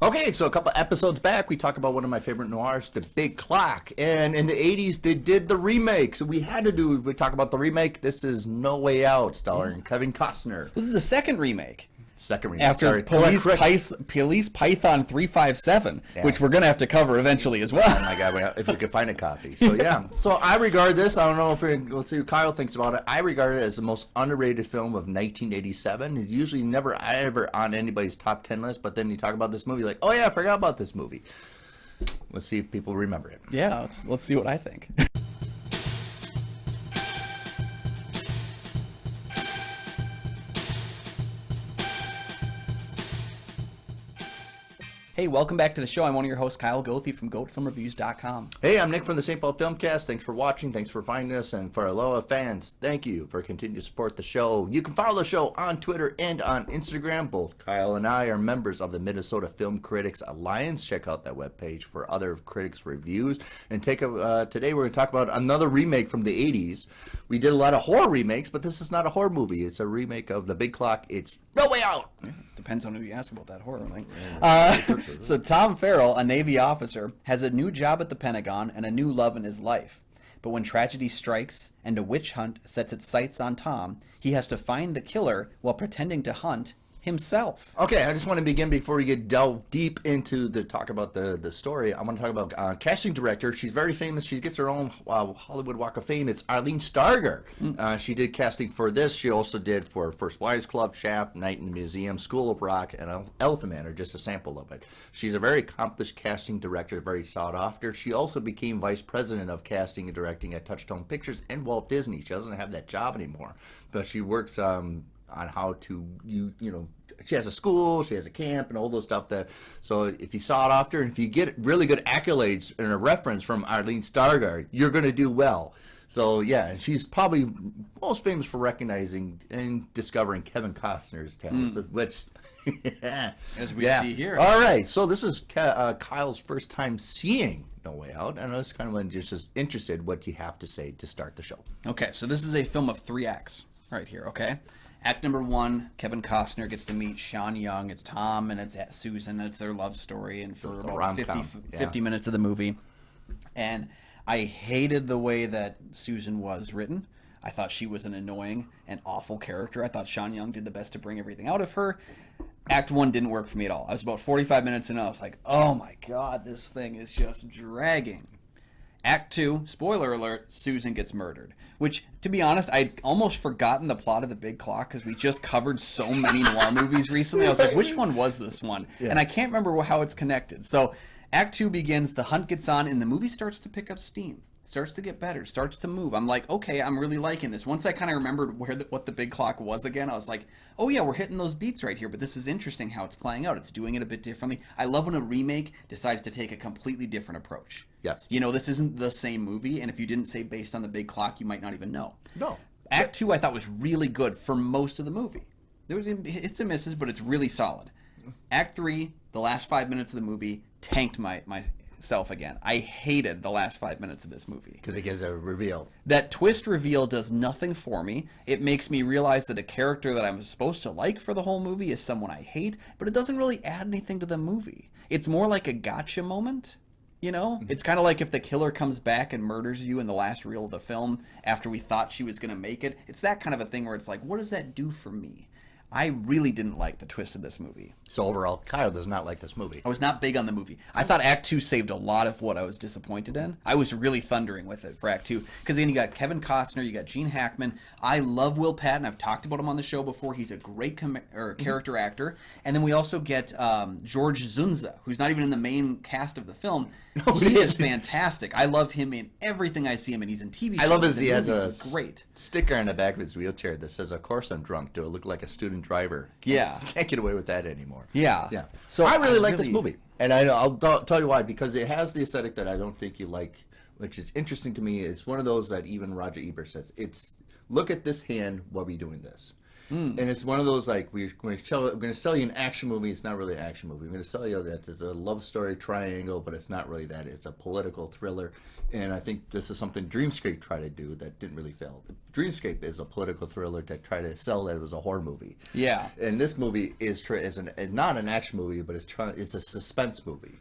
Okay, so a couple episodes back, we talked about one of my favorite noirs, The Big Clock. And in the 80s, they did the remake. So we talk about the remake. This is No Way Out, starring Kevin Costner. This is the second remake. Second remake, After sorry. Police Python 357, which we're going to have to cover eventually as well. Oh my God, if we could find a copy. So yeah, so I regard this, I don't know let's see what Kyle thinks about it. I regard it as the most underrated film of 1987. It's usually never ever on anybody's top 10 list, but then you talk about this movie, like, oh yeah, I forgot about this movie. Let's see if people remember it. Yeah, let's see what I think. Hey, welcome back to the show. I'm one of your hosts, Kyle Goethe from GoatFilmReviews.com. Hey, I'm Nick from the St. Paul Filmcast. Thanks for watching. Thanks for finding us. And for our loyal fans, thank you for continuing to support the show. You can follow the show on Twitter and on Instagram. Both Kyle and I are members of the Minnesota Film Critics Alliance. Check out that webpage for other critics' reviews. And today we're going to talk about another remake from the 80s. We did a lot of horror remakes, but this is not a horror movie. It's a remake of The Big Clock. It's No Way Out. Yeah, depends on who you ask about that horror thing. So Tom Farrell, a Navy officer, has a new job at the Pentagon and a new love in his life. But when tragedy strikes and a witch hunt sets its sights on Tom, he has to find the killer while pretending to hunt himself. Okay, I just want to begin before we delve deep into talk about the story. I want to talk about casting director. She's very famous. She gets her own Hollywood Walk of Fame. It's Arlene Starger. She did casting for this. She also did for First Wives Club, Shaft, Night in the Museum, School of Rock, and Elephant Man, or just a sample of it. She's a very accomplished casting director, very sought after. She also became vice president of casting and directing at Touchstone Pictures and Walt Disney. She doesn't have that job anymore, but she works on how to she has a school, she has a camp, and all those stuff. So if you saw it after, and if you get really good accolades and a reference from Arlene Stargard, you're going to do well. So yeah, and she's probably most famous for recognizing and discovering Kevin Costner's talents, which as we see here. All right, so this is Kyle's first time seeing No Way Out, and I was kind of just interested what you have to say to start the show. Okay, so this is a film of 3 acts right here. Okay. Act number 1, Kevin Costner gets to meet Sean Young. It's Tom and it's Susan. It's their love story, and for about 50 minutes of the movie. And I hated the way that Susan was written. I thought she was an annoying and awful character. I thought Sean Young did the best to bring everything out of her. Act 1 didn't work for me at all. I was about 45 minutes in, and I was like, oh my God, this thing is just dragging. Act 2, spoiler alert, Susan gets murdered. Which, to be honest, I'd almost forgotten the plot of The Big Clock because we just covered so many noir movies recently. I was like, which one was this one? Yeah. And I can't remember how it's connected. So Act 2 begins, the hunt gets on, and the movie starts to pick up steam. Starts to get better, starts to move. I'm like, okay, I'm really liking this. Once I kind of remembered what the Big Clock was again, I was like, oh yeah, we're hitting those beats right here, but this is interesting how it's playing out. It's doing it a bit differently. I love when a remake decides to take a completely different approach. Yes. You know, this isn't the same movie, and if you didn't say based on the Big Clock, you might not even know. No. Act 2 I thought was really good for most of the movie. There was hits and misses, but it's really solid. Act 3, the last 5 minutes of the movie, tanked myself again. I hated the last 5 minutes of this movie. Because it gives a reveal. That twist reveal does nothing for me. It makes me realize that a character that I'm supposed to like for the whole movie is someone I hate, but it doesn't really add anything to the movie. It's more like a gotcha moment. You know, it's kind of like if the killer comes back and murders you in the last reel of the film after we thought she was going to make it. It's that kind of a thing where it's like, what does that do for me? I really didn't like the twist of this movie. So overall, Kyle does not like this movie. I was not big on the movie. I thought Act 2 saved a lot of what I was disappointed in. I was really thundering with it for Act 2. Because then you got Kevin Costner, you got Gene Hackman. I love Will Patton. I've talked about him on the show before. He's a great character actor. And then we also get George Zunza, who's not even in the main cast of the film. He is fantastic. I love him in everything I see him in. He's in TV shows. I love he has a great sticker on the back of his wheelchair that says, "Of course I'm drunk. Do I look like a student driver?" Yeah. Can't get away with that anymore. Yeah. Yeah. So I really like this movie. And I'll tell you why. Because it has the aesthetic that I don't think you like, which is interesting to me. It's one of those that even Roger Ebert says, it's, look at this hand while we're doing this. And it's one of those, like, we're going to sell you an action movie. It's not really an action movie. We're going to sell you that it's a love story triangle, but it's not really that. It's a political thriller. And I think this is something Dreamscape tried to do that didn't really fail. Dreamscape is a political thriller to try to sell that it was a horror movie. Yeah. And this movie is not an action movie, but it's a suspense movie.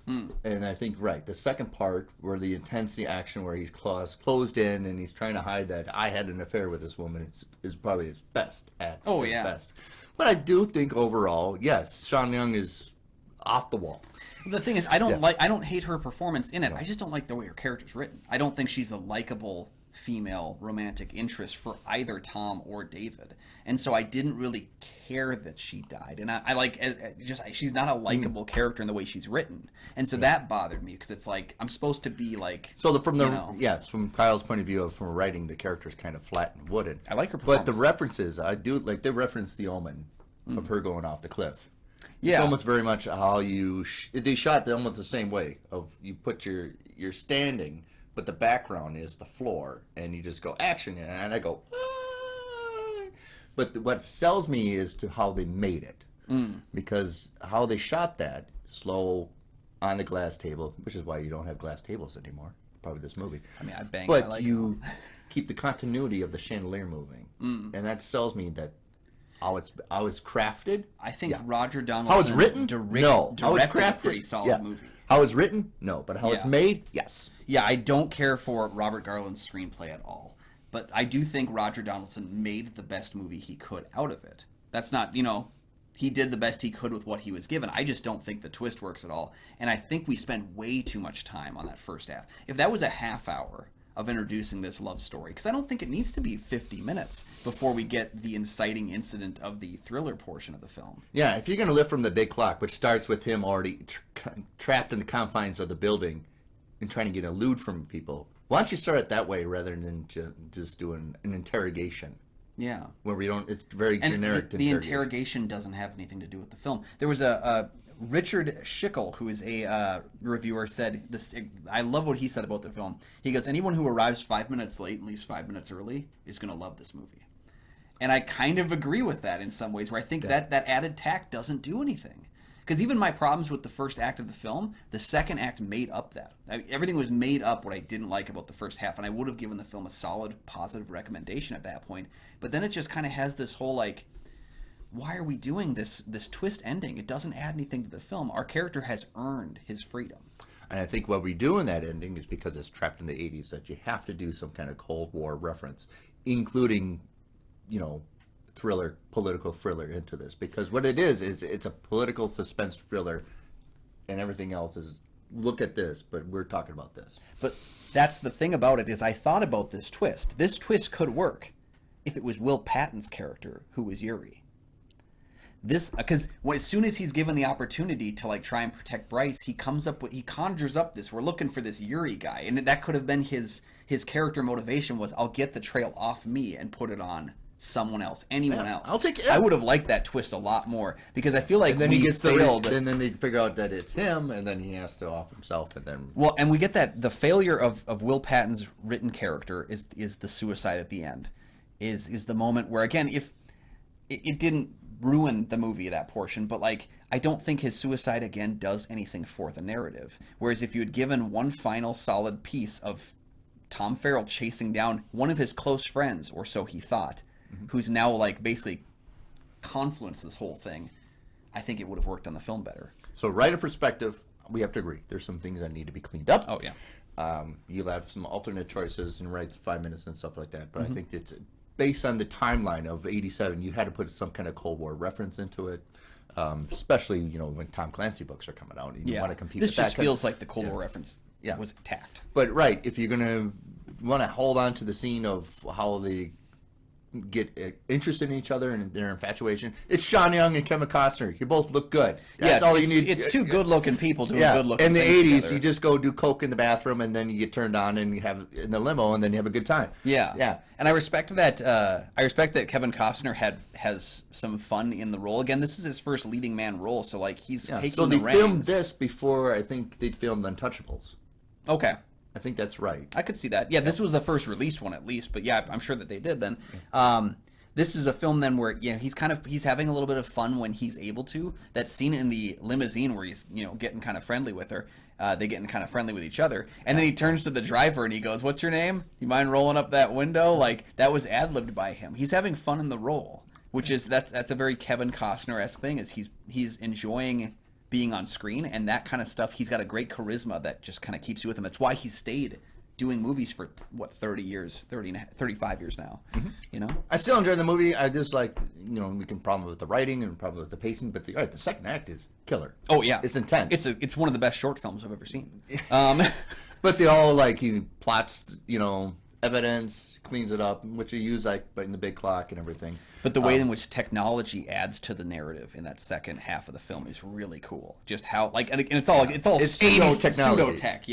And I think, right, the second part, where the intensity action, where he's closed in and he's trying to hide that I had an affair with this woman, is probably his best at his best. But I do think overall, yes, Sean Young is off the wall. The thing is, I don't hate her performance in it. I just don't like the way her character's written. I don't think she's a likable female romantic interest for either Tom or David, and so I didn't really care that she died. And I like she's not a likable character in the way she's written, and so that bothered me, because it's like I'm supposed to be like. So from Kyle's point of view, from writing, the character's kind of flat and wooden. I like her performance, but the references, I do like. They reference The Omen of her going off the cliff. Yeah, it's almost very much how they shot it almost the same way. Of you put you're standing, but the background is the floor, and you just go action, and I go. Ah! But what sells me is to how they made it, because how they shot that slow on the glass table, which is why you don't have glass tables anymore. Probably this movie. I mean, I bang. But I like you keep the continuity of the chandelier moving, and that sells me that. How it's crafted. I think Roger Donaldson. How it's written? No. How it's crafted? A pretty solid movie. How it's written? No. But how it's made? Yes. Yeah, I don't care for Robert Garland's screenplay at all. But I do think Roger Donaldson made the best movie he could out of it. That's not, he did the best he could with what he was given. I just don't think the twist works at all. And I think we spent way too much time on that first half. If that was a half hour of introducing this love story, because I don't think it needs to be 50 minutes before we get the inciting incident of the thriller portion of the film. Yeah, if you're going to live from the big clock, which starts with him already trapped in the confines of the building and trying to get a lewd from people, why don't you start it that way rather than just doing an interrogation? Yeah. Where we don't, it's very generic. The interrogation doesn't have anything to do with the film. There was a Richard Schickel, who is a reviewer, said this. I love what he said about the film. He goes, anyone who arrives 5 minutes late and leaves 5 minutes early is going to love this movie. And I kind of agree with that in some ways, where I think that added tact doesn't do anything. Because even my problems with the first act of the film, the second act made up that. Everything was made up what I didn't like about the first half, and I would have given the film a solid, positive recommendation at that point. But then it just kind of has this whole, like, why are we doing this twist ending? It doesn't add anything to the film. Our character has earned his freedom. And I think what we do in that ending is because it's trapped in the 80s, that you have to do some kind of Cold War reference, including, political thriller into this. Because what it is it's a political suspense thriller, and everything else is, look at this, but we're talking about this. But that's the thing about it, is I thought about this twist. This twist could work if it was Will Patton's character who was Yuri. Because as soon as he's given the opportunity to, like, try and protect Bryce, he conjures up this, we're looking for this Yuri guy, and that could have been his character motivation, was I'll get the trail off me and put it on someone else, anyone else. I'll take it. I would have liked that twist a lot more, because I feel like and then he gets failed, and then they figure out that it's him, and then he has to off himself, and then and we get that the failure of Will Patton's written character is the suicide at the end, is the moment where, again, if it didn't ruin the movie, that portion, but, like, I don't think his suicide again does anything for the narrative. Whereas if you had given one final solid piece of Tom Farrell chasing down one of his close friends, or so he thought, who's now, like, basically confluenced this whole thing, I think it would have worked on the film better. So, writer perspective, we have to agree. There's some things that need to be cleaned up. Oh, yeah. You'll have some alternate choices and write 5 minutes and stuff like that, but I think it's based on the timeline of 87, you had to put some kind of Cold War reference into it, especially, when Tom Clancy books are coming out. And you want to compete with that. This just feels like the Cold War reference was attacked. But, right, if you're going to want to hold on to the scene of how they get interested in each other and their infatuation, it's Sean Young and Kevin Costner. You both look good. That's all you need. It's two good-looking people doing good-looking things. In the 80s, together. you just go do coke in the bathroom, and then you get turned on, and you have in the limo, and then you have a good time. Yeah. And I respect that. I respect that Kevin Costner has some fun in the role. Again, this is his first leading man role, so, like, he's taking the reins. So they filmed this before, I think they'd filmed Untouchables. Okay. I think that's right. I could see that. Yeah, this was the first released one, at least. But yeah, I'm sure that they did then. this is a film then where, you know, he's having a little bit of fun when he's able to. That scene in the limousine where he's, you know, getting kind of friendly with her. They getting kind of friendly with each other. And then he turns to the driver and he goes, "What's your name? You mind rolling up that window?" Like, that was ad-libbed by him. He's having fun in the role, which is, that's a very Kevin Costner-esque thing, is he's enjoying being on screen, and that kind of stuff. He's got a great charisma that just kind of keeps you with him. It's why he stayed doing movies for, what, 35 years now, you know? I still enjoy the movie. I just like, you know, we can problem with the writing and problem with the pacing, but the second act is killer. Oh, yeah. It's intense. It's one of the best short films I've ever seen. But they all, like, he plots, you know, evidence, cleans it up, which you use, like, in the big clock and everything. But the way in which technology adds to the narrative in that second half of the film is really cool. Just how, like, and it's all 80s technology. Pseudo-tech,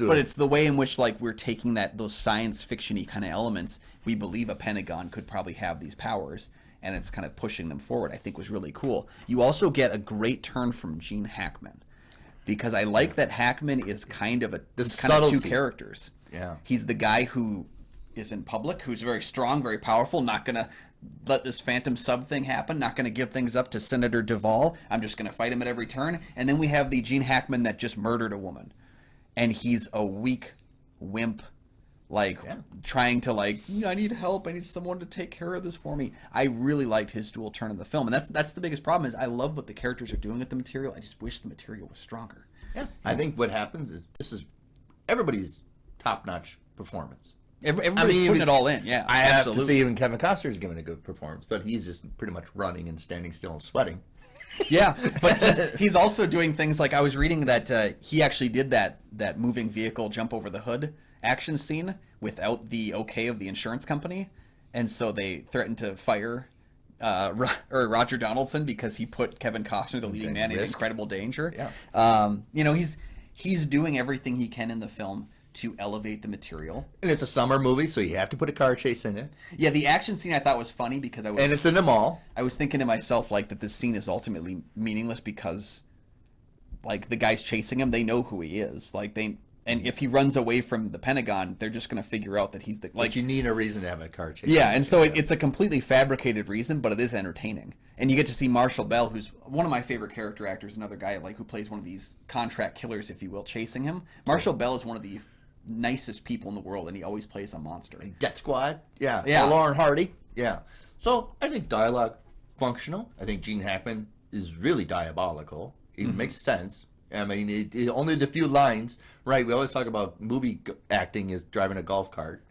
but it's the way in which, like, we're taking those science fiction-y kind of elements. We believe a Pentagon could probably have these powers, and it's kind of pushing them forward, I think was really cool. You also get a great turn from Gene Hackman, because I like that Hackman is kind of two characters. Yeah. He's the guy who is in public, who's very strong, very powerful, not going to let this phantom sub thing happen, not going to give things up to Senator Duvall. I'm just going to fight him at every turn. And then we have the Gene Hackman that just murdered a woman. And he's a weak wimp, like, trying to, like, I need help. I need someone to take care of this for me. I really liked his dual turn in the film. And that's the biggest problem, is I love what the characters are doing with the material. I just wish the material was stronger. Yeah. I think what happens is this is everybody's top-notch performance. Everybody's putting it all in, yeah. I have to say even Kevin Costner's giving a good performance, but he's just pretty much running and standing still and sweating. Yeah, but he's also doing things like, I was reading that he actually did that moving vehicle jump over the hood action scene without the okay of the insurance company, and so they threatened to fire Roger Donaldson because he put Kevin Costner, the leading man, in incredible danger. Yeah. You know, he's doing everything he can in the film to elevate the material. And it's a summer movie, so you have to put a car chase in it. Yeah, the action scene I thought was funny because and it's in the mall. I was thinking to myself, like, that this scene is ultimately meaningless because, like, the guys chasing him, they know who he is. Like, and if he runs away from the Pentagon, they're just going to figure out that he's the, like... But you need a reason to have a car chase. Yeah, and so it's a completely fabricated reason, but it is entertaining. And you get to see Marshall Bell, who's one of my favorite character actors, another guy, like, who plays one of these contract killers, if you will, chasing him. Marshall Bell is one of the nicest people in the world, and he always plays a monster. Death Squad, yeah. Lauren Hardy, yeah. So I think dialogue functional. I think Gene Hackman is really diabolical. It makes sense. I mean, it only the few lines, right? We always talk about movie acting is driving a golf cart,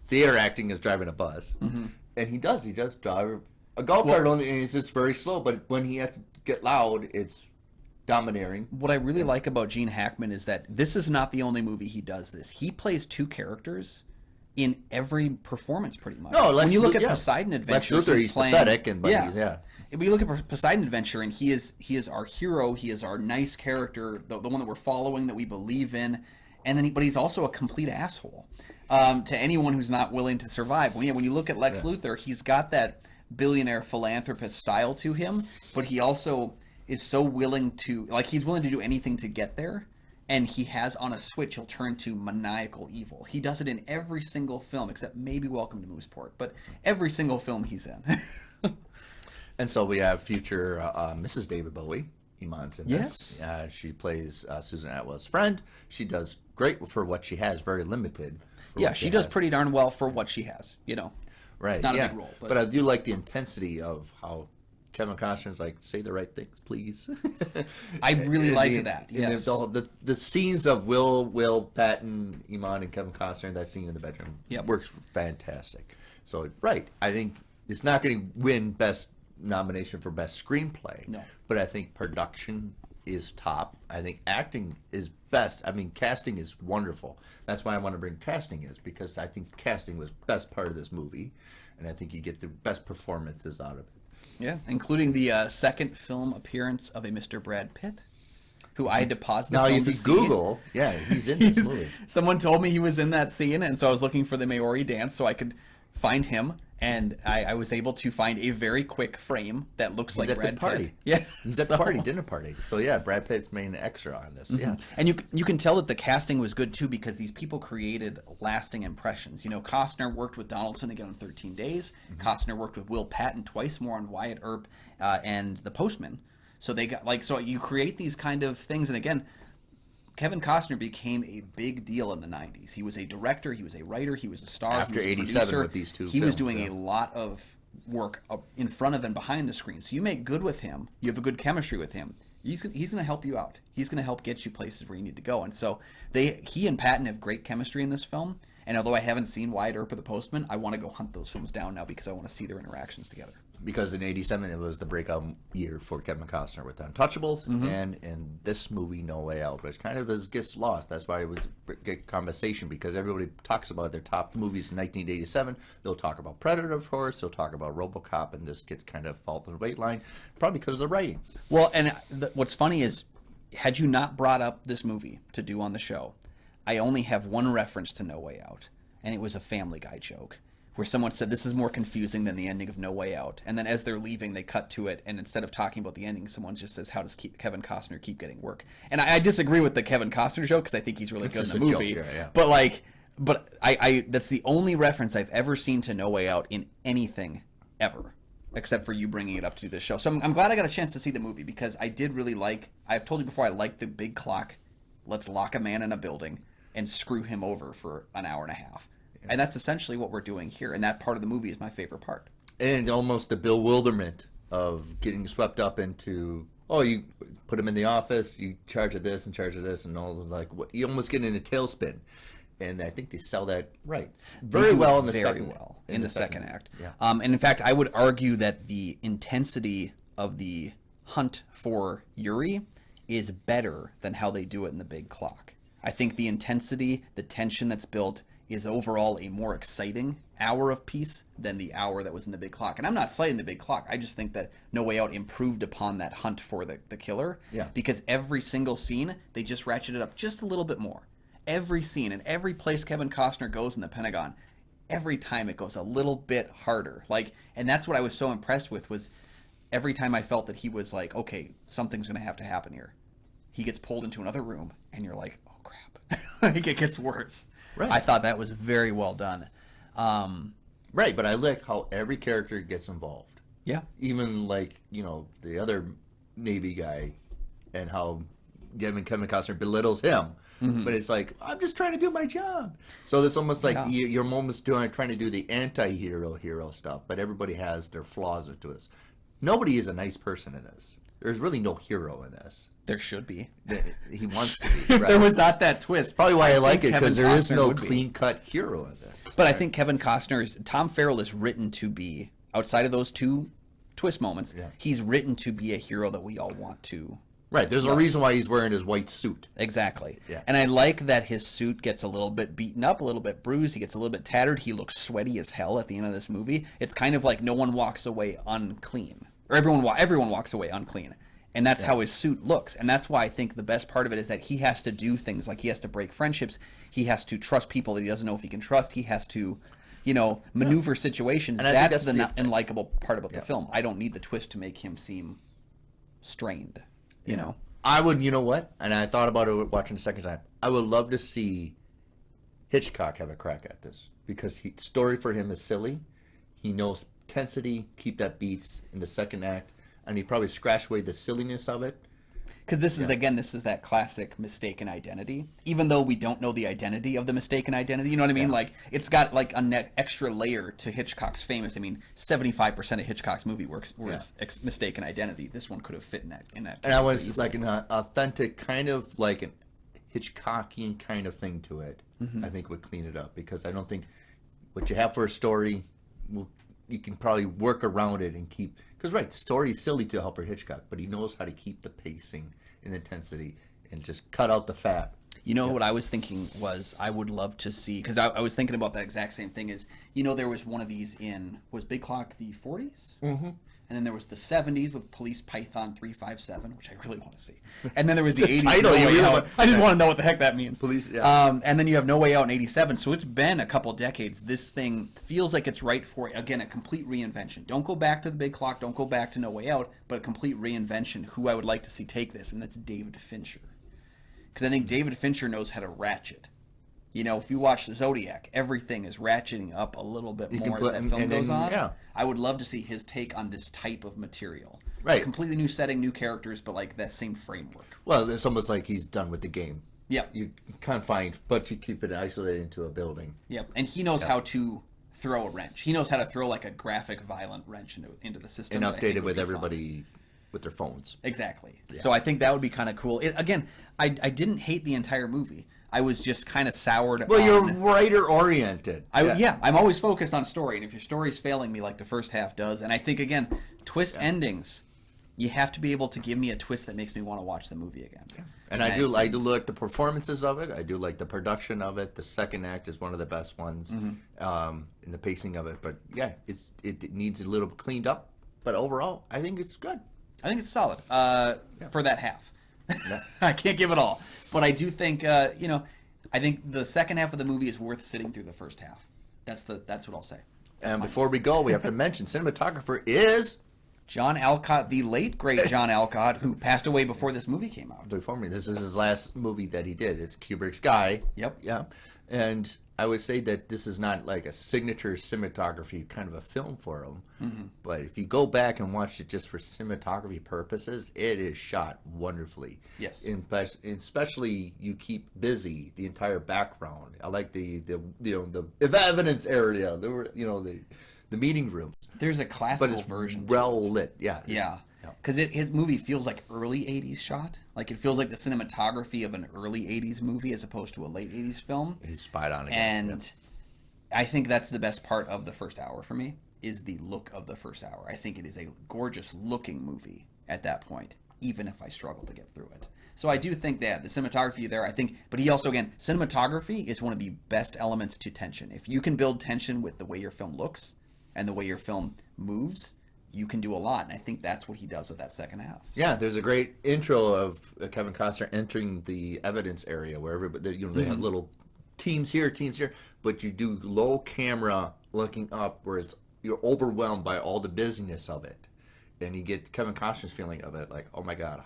theater acting is driving a bus, and he does drive a golf cart. Only, and it's just very slow. But when he has to get loud, it's domineering. What I really like about Gene Hackman is that this is not the only movie he does this. He plays two characters in every performance, pretty much. No, when you look at Poseidon Adventure, Lex Luthor, he's playing, pathetic, and We look at Poseidon Adventure, and he is our hero. He is our nice character, the one that we're following, that we believe in, and then but he's also a complete asshole to anyone who's not willing to survive. When you look at Lex Luthor, he's got that billionaire philanthropist style to him, but he also is so willing to, like, he's willing to do anything to get there, and he has on a switch, he'll turn to maniacal evil. He does it in every single film, except maybe Welcome to Mooseport, but every single film he's in. And so we have future Mrs. David Bowie, Iman's in this. Yes. She plays Susan Atwell's friend. She does great for what she has, very limited. Yeah, she does pretty darn well for what she has, you know. Right, not a big role. But I do like the intensity of how Kevin Costner's like, say the right things, please. I really liked that. Yes. The scenes of Will Patton, Iman, and Kevin Costner in that scene in the bedroom works fantastic. So, right, I think it's not going to win best nomination for best screenplay. No. But I think production is top. I think acting is best. I mean, casting is wonderful. That's why I want to bring casting is, because I think casting was best part of this movie, and I think you get the best performances out of it. Yeah, including the second film appearance of a Mr. Brad Pitt, who I had to pause the film to see. Now, if you Google, he's in this movie. Someone told me he was in that scene, and so I was looking for the Maori dance so I could find him. And I was able to find a very quick frame that looks like Brad Pitt. Yeah, he's at the party, dinner party. So yeah, Brad Pitt's main extra on this. Yeah, and you can tell that the casting was good too because these people created lasting impressions. Costner worked with Donaldson again on 13 Days. Costner worked with Will Patton twice more on Wyatt Earp and The Postman. So they got so you create these kind of things, and again, Kevin Costner became a big deal in the 90s. He was a director, he was a writer, he was a star. After '87 with these two he films, was doing a lot of work in front of and behind the screen. So you make good with him, you have a good chemistry with him. He's going to help you out. He's going to help get you places where you need to go. And so he and Patton have great chemistry in this film. And although I haven't seen Wyatt Earp or The Postman, I want to go hunt those films down now because I want to see their interactions together. Because in '87 it was the breakout year for Kevin Costner with Untouchables, and in this movie No Way Out, which kind of gets lost. That's why it was a good conversation, because everybody talks about their top movies in 1987. They'll talk about Predator, of course. They'll talk about RoboCop, and this gets kind of fall in the weight line, probably because of the writing. Well, and what's funny is, had you not brought up this movie to do on the show, I only have one reference to No Way Out, and it was a Family Guy joke, where someone said this is more confusing than the ending of No Way Out. And then as they're leaving, they cut to it, and instead of talking about the ending, someone just says, how does Kevin Costner keep getting work? And I disagree with the Kevin Costner joke, because I think he's really good in the movie. Joke, yeah. But I that's the only reference I've ever seen to No Way Out in anything ever, except for you bringing it up to this show. So I'm glad I got a chance to see the movie, because I did really I've told you before, I like the big clock. Let's lock a man in a building and screw him over for an hour and a half. And that's essentially what we're doing here. And that part of the movie is my favorite part. And almost the bewilderment of getting swept up into, you put him in the office, you charge of this and charge of this, and all what you almost get in a tailspin. And I think they sell that very well in the second act. Yeah. And in fact, I would argue that the intensity of the hunt for Yuri is better than how they do it in the big clock. I think the intensity, the tension that's built, is overall a more exciting hour of piece than the hour that was in the big clock. And I'm not citing the big clock. I just think that No Way Out improved upon that hunt for the killer. Yeah. Because every single scene, they just ratcheted up just a little bit more. Every scene and every place Kevin Costner goes in the Pentagon, every time it goes a little bit harder. And that's what I was so impressed with, was every time I felt that he was like, okay, something's going to have to happen here. He gets pulled into another room, and you're like, oh, crap. It gets worse. Right. I thought that was very well done. Right, but I like how every character gets involved. Yeah. Even the other Navy guy, and how Kevin Costner belittles him. Mm-hmm. But it's like, I'm just trying to do my job. So it's almost like your moments trying to do the anti-hero stuff, but everybody has their flaws to us. Nobody is a nice person in this. There's really no hero in this. There should be. He wants to be. If there was not that twist. Probably why I like it, because there is no clean-cut hero in this. But I think Kevin Tom Farrell is written to be, outside of those two twist moments, he's written to be a hero that we all want to. Right, there's a reason why he's wearing his white suit. Exactly. Yeah. And I like that his suit gets a little bit beaten up, a little bit bruised, he gets a little bit tattered, he looks sweaty as hell at the end of this movie. It's kind of like no one walks away unclean. Or everyone walks away unclean. And that's how his suit looks. And that's why I think the best part of it is that he has to do things like he has to break friendships. He has to trust people that he doesn't know if he can trust. He has to, maneuver situations. And that's the unlikable part about the film. I don't need the twist to make him seem strained, you know? I would, you know what? And I thought about it watching the second time. I would love to see Hitchcock have a crack at this. Because story for him is silly. He knows intensity, keep that beats in the second act. And he probably scratched away the silliness of it. Because this is that classic mistaken identity. Even though we don't know the identity of the mistaken identity, you know what I mean? Yeah. It's got an extra layer to Hitchcock's famous. 75% of Hitchcock's movie works was mistaken identity. This one could have fit in that. And I was like an authentic kind of like an Hitchcockian kind of thing to it. Mm-hmm. I think would clean it up, because I don't think what you have for a story you can probably work around it and keep. Because story is silly to Alfred Hitchcock, but he knows how to keep the pacing and intensity and just cut out the fat. What I was thinking was, I would love to see, because I was thinking about that exact same thing, is, there was one of these was Big Clock the 40s? Mm-hmm. And then there was the 70s with Police Python 357, which I really want to see. And then there was the 80s. Title, No Way really Out. I just want to know what the heck that means. Police, yeah. And then you have No Way Out in 87. So it's been a couple decades. This thing feels like it's right for, again, a complete reinvention. Don't go back to The Big Clock. Don't go back to No Way Out. But a complete reinvention. Who I would like to see take this, and that's David Fincher. Because I think David Fincher knows how to ratchet. You know, if you watch the Zodiac, everything is ratcheting up a little bit more as that film goes on. Yeah. I would love to see his take on this type of material. Right. A completely new setting, new characters, but like that same framework. Well, it's almost like he's done with the game. Yep. You confined, but you keep it isolated into a building. Yep. And he knows how to throw a wrench. He knows how to throw like a graphic, violent wrench into the system. And update it with everybody with their phones. Exactly. Yeah. So I think that would be kind of cool. Again, I didn't hate the entire movie. I was just kind of soured. Well, you're writer-oriented. I'm always focused on story, and if your story's failing me like the first half does, and I think, again, twist endings, you have to be able to give me a twist that makes me want to watch the movie again. Yeah. And I do like the performances of it. I do like the production of it. The second act is one of the best ones in the pacing of it. But, yeah, it needs a little cleaned up. But overall, I think it's good. I think it's solid for that half. I can't give it all. But I do think, I think the second half of the movie is worth sitting through the first half. That's what I'll say. And before we go, we have to mention cinematographer is John Alcott, the late great John Alcott, who passed away before this movie came out. Before me, this is his last movie that he did. It's Kubrick's Guy. Yep. Yeah. And I would say that this is not like a signature cinematography kind of a film for him. Mm-hmm. But if you go back and watch it just for cinematography purposes, it is shot wonderfully. Yes. Especially you keep busy the entire background. I like the evidence area. There were the meeting rooms. There's a classical version. Well lit. Yeah. Yeah. Because his movie feels like early 80s shot. Like it feels like the cinematography of an early 80s movie as opposed to a late 80s film. He's spot on again. And I think that's the best part of the first hour for me, is the look of the first hour. I think it is a gorgeous looking movie at that point, even if I struggle to get through it. So I do think that the cinematography there, but he also, again, cinematography is one of the best elements to tension. If you can build tension with the way your film looks and the way your film moves, you can do a lot, and I think that's what he does with that second half. Yeah, there's a great intro of Kevin Costner entering the evidence area where everybody, they have little teams here, but you do low camera looking up where you're overwhelmed by all the busyness of it, and you get Kevin Costner's feeling of it, like, oh my God,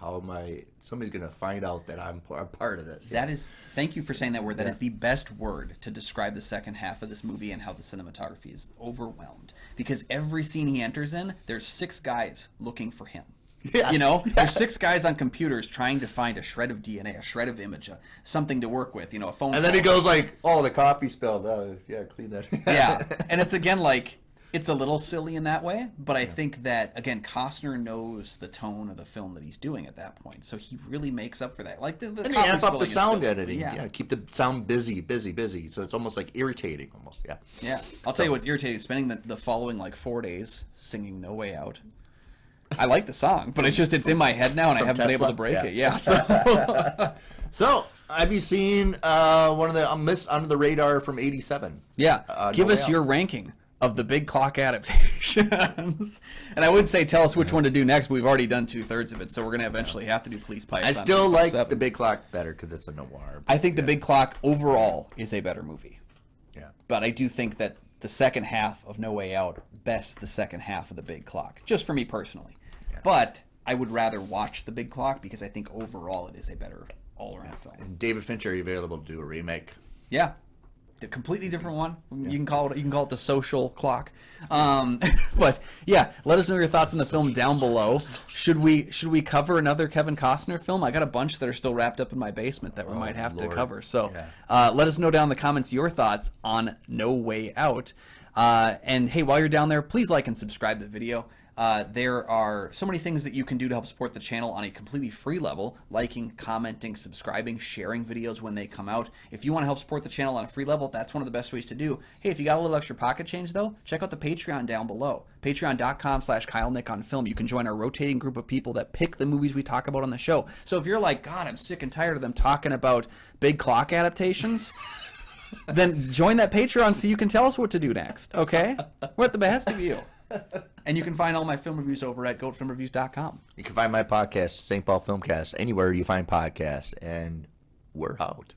somebody's going to find out that I'm part of this. That is, thank you for saying that word. That is the best word to describe the second half of this movie and how the cinematography is overwhelmed. Because every scene he enters in, there's 6 guys looking for him. Yes. There's 6 guys on computers trying to find a shred of DNA, a shred of image, something to work with, a phone. And then he goes like, oh, the coffee spilled. Oh, yeah, clean that. Yeah, and it's again like, it's a little silly in that way, but I think that, again, Costner knows the tone of the film that he's doing at that point, so he really makes up for that. Like the and they amp up the sound silly, editing. Yeah, keep the sound busy. So it's almost like irritating, almost. Yeah. Yeah. I'll tell you what's irritating: spending the following 4 days singing "No Way Out." I like the song, but it's in my head now, and I haven't been able to break it. Yeah. So, have you seen one of the Miss Under the Radar from '87? Yeah. Give us your ranking of the Big Clock adaptations. And I would say tell us which one to do next, but we've already done 2/3 of it, so we're going to eventually have to do Police Python. I still like the Big Clock better because it's a noir. I think the Big Clock overall is a better movie. Yeah. But I do think that the second half of No Way Out bests the second half of the Big Clock, just for me personally. Yeah. But I would rather watch the Big Clock because I think overall it is a better all-around film. And David Fincher, are you available to do a remake? Yeah. The completely different one. Yeah. You can call it the social clock. But yeah, let us know your thoughts on the film down below. Should we cover another Kevin Costner film? I got a bunch that are still wrapped up in my basement that we might have to cover. So let us know down in the comments your thoughts on No Way Out. And hey, while you're down there, please like and subscribe the video. There are so many things that you can do to help support the channel on a completely free level: liking, commenting, subscribing, sharing videos when they come out. If you want to help support the channel on a free level, that's one of the best ways to do. Hey, if you got a little extra pocket change though, check out the Patreon down below. Patreon.com/KyleNickOnFilm. You can join our rotating group of people that pick the movies we talk about on the show. So if you're like, God, I'm sick and tired of them talking about Big Clock adaptations, then join that Patreon so you can tell us what to do next, okay? We're at the behest of you. And you can find all my film reviews over at goatfilmreviews.com. You can find my podcast, St. Paul Filmcast, anywhere you find podcasts. And we're out.